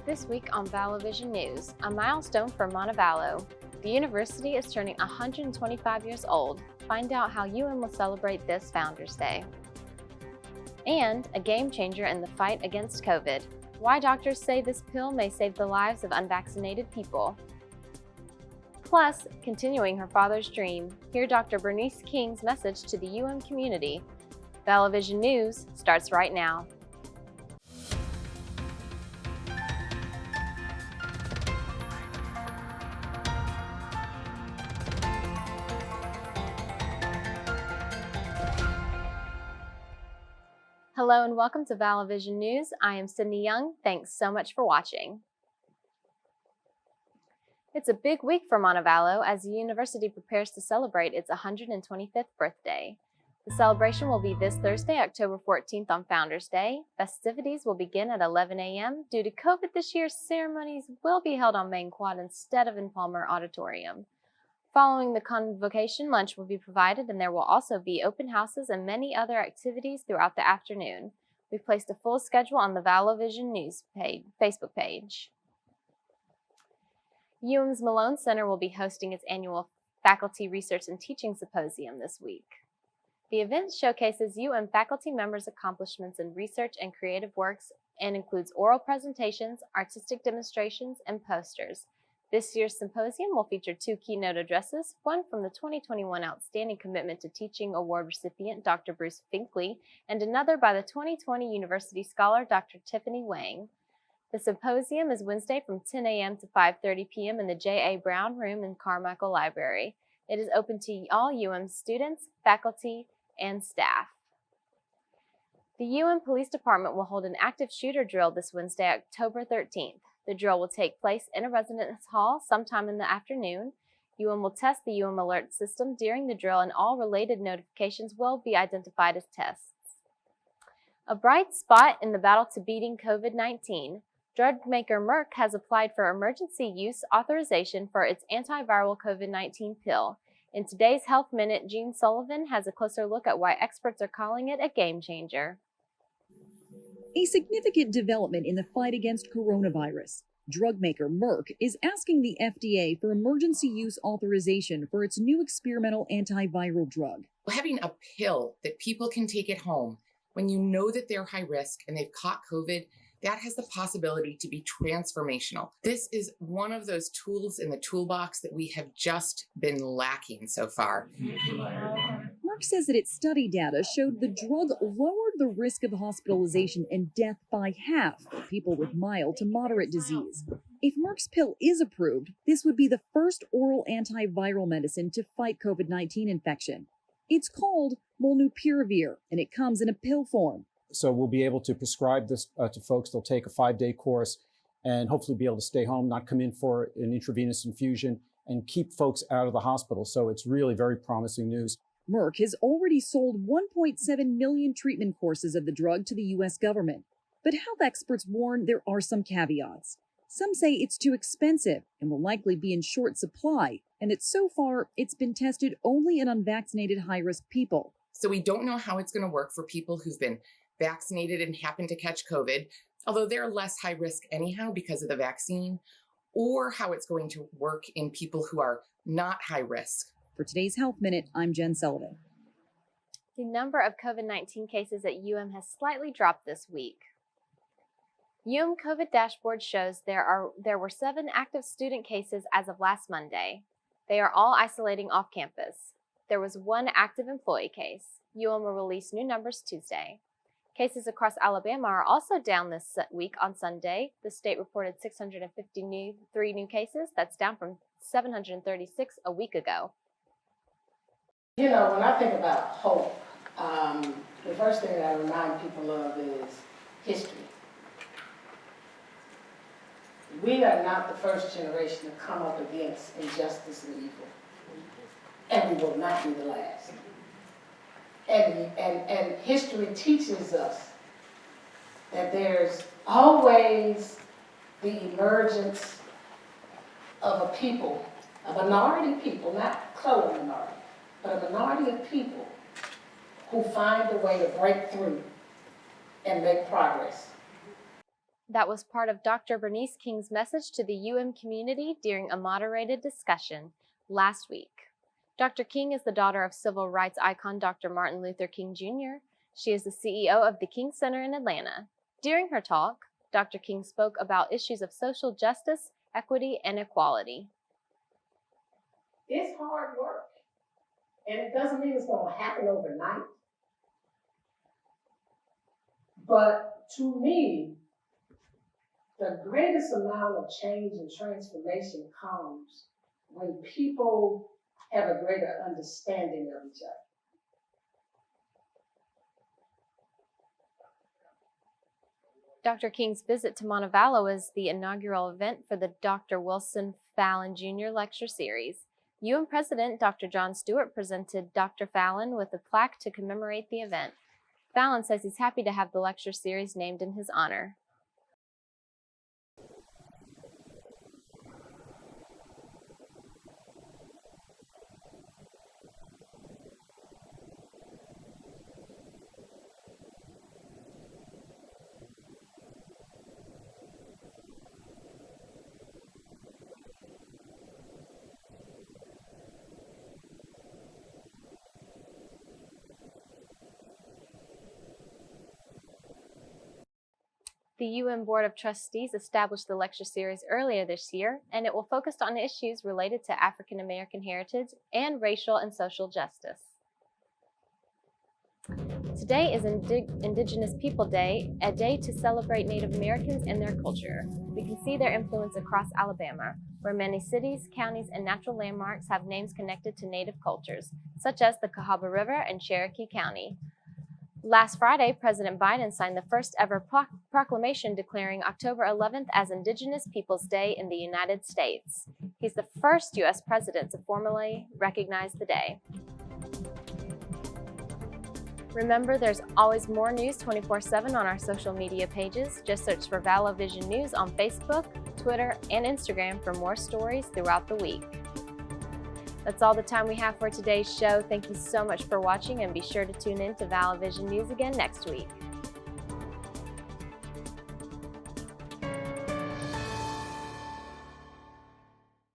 This week on Vallo Vision News, a milestone for Vallo. The university is turning 125 years old. Find out how will celebrate this Founders Day. And a game changer in the fight against COVID. Why doctors say this pill may save the lives of unvaccinated people. Plus, continuing her father's dream, hear Dr. Bernice King's message to the community. Vallo Vision News starts right now. Hello and welcome to Vallo Vision News. I am Sydney Young. Thanks so much for watching. It's a big week for Vallo as the university prepares to celebrate its 125th birthday. The celebration will be this Thursday, October 14th on Founders Day. Festivities will begin at 11 a.m. Due to COVID this year, ceremonies will be held on Main Quad instead of in Palmer Auditorium. Following the convocation, lunch will be provided, and there will also be open houses and many other activities throughout the afternoon. We've placed a full schedule on the Vallo Vision News Facebook page. UM's Malone Center will be hosting its annual Faculty Research and Teaching Symposium this week. The event showcases faculty members' accomplishments in research and creative works and includes oral presentations, artistic demonstrations, and posters. This year's symposium will feature two keynote addresses, one from the 2021 Outstanding Commitment to Teaching Award recipient Dr. Bruce Finkley, and another by the 2020 University Scholar Dr. Tiffany Wang. The symposium is Wednesday from 10 a.m. to 5:30 p.m. in the J.A. Brown Room in Carmichael Library. It is open to all students, faculty, and staff. The Police Department will hold an active shooter drill this Wednesday, October 13th. The drill will take place in a residence hall sometime in the afternoon. will test the alert system during the drill, and all related notifications will be identified as tests. A bright spot in the battle to beating COVID-19. Drug maker Merck has applied for emergency use authorization for its antiviral COVID-19 pill. In today's Health Minute, Gene Sullivan has a closer look at why experts are calling it a game changer. A significant development in the fight against coronavirus. Drug maker Merck is asking the FDA for emergency use authorization for its new experimental antiviral drug. Having a pill that people can take at home when you know that they're high risk and they've caught COVID, that has the possibility to be transformational. This is one of those tools in the toolbox that we have just been lacking so far. Merck says that its study data showed the drug lowered the risk of hospitalization and death by half for people with mild to moderate disease. If Merck's pill is approved, this would be the first oral antiviral medicine to fight COVID-19 infection. It's called molnupiravir, and it comes in a pill form. So we'll be able to prescribe this to folks. They'll take a 5-day course and hopefully be able to stay home, not come in for an intravenous infusion, and keep folks out of the hospital. So it's really very promising news. Merck has already sold 1.7 million treatment courses of the drug to the U.S. government. But health experts warn there are some caveats. Some say it's too expensive and will likely be in short supply, and that so far it's been tested only in unvaccinated high-risk people. So we don't know how it's going to work for people who've been vaccinated and happen to catch COVID, although they're less high risk anyhow because of the vaccine, or how it's going to work in people who are not high risk. For today's Health Minute, I'm Jen Sullivan. The number of COVID-19 cases at has slightly dropped this week. COVID dashboard shows there were 7 active student cases as of last Monday. They are all isolating off campus. There was 1 active employee case. will release new numbers Tuesday. Cases across Alabama are also down this week on Sunday. The state reported 653 new cases. That's down from 736 a week ago. You know, when I think about hope, the first thing that I remind people of is history. We are not the first generation to come up against injustice and evil, and we will not be the last. And history teaches us that there's always the emergence of a people, a minority of people, not color minority, but a minority of people who find a way to break through and make progress. That was part of Dr. Bernice King's message to the UM community during a moderated discussion last week. Dr. King is the daughter of civil rights icon Dr. Martin Luther King Jr. She is the CEO of the King Center in Atlanta. During her talk, Dr. King spoke about issues of social justice, equity, and equality. It's hard work, and it doesn't mean it's going to happen overnight. But to me, the greatest amount of change and transformation comes when people have a greater understanding of each other. Dr. King's visit to Vallo is the inaugural event for the Dr. Wilson Fallon Jr. Lecture Series. UM President Dr. John Stewart presented Dr. Fallon with a plaque to commemorate the event. Fallon says he's happy to have the lecture series named in his honor. The UM Board of Trustees established the lecture series earlier this year, and it will focus on issues related to African American heritage and racial and social justice. Today is Indigenous People Day, a day to celebrate Native Americans and their culture. We can see their influence across Alabama, where many cities, counties, and natural landmarks have names connected to Native cultures, such as the Cahaba River in Cherokee County. Last Friday, President Biden signed the first ever proclamation declaring October 11th as Indigenous Peoples Day in the United States. He's the first U.S. president to formally recognize the day. Remember, there's always more news 24/7 on our social media pages. Just search for Vallo Vision News on Facebook, Twitter, and Instagram for more stories throughout the week. That's all the time we have for today's show. Thank you so much for watching, and be sure to tune in to Vallo Vision News again next week.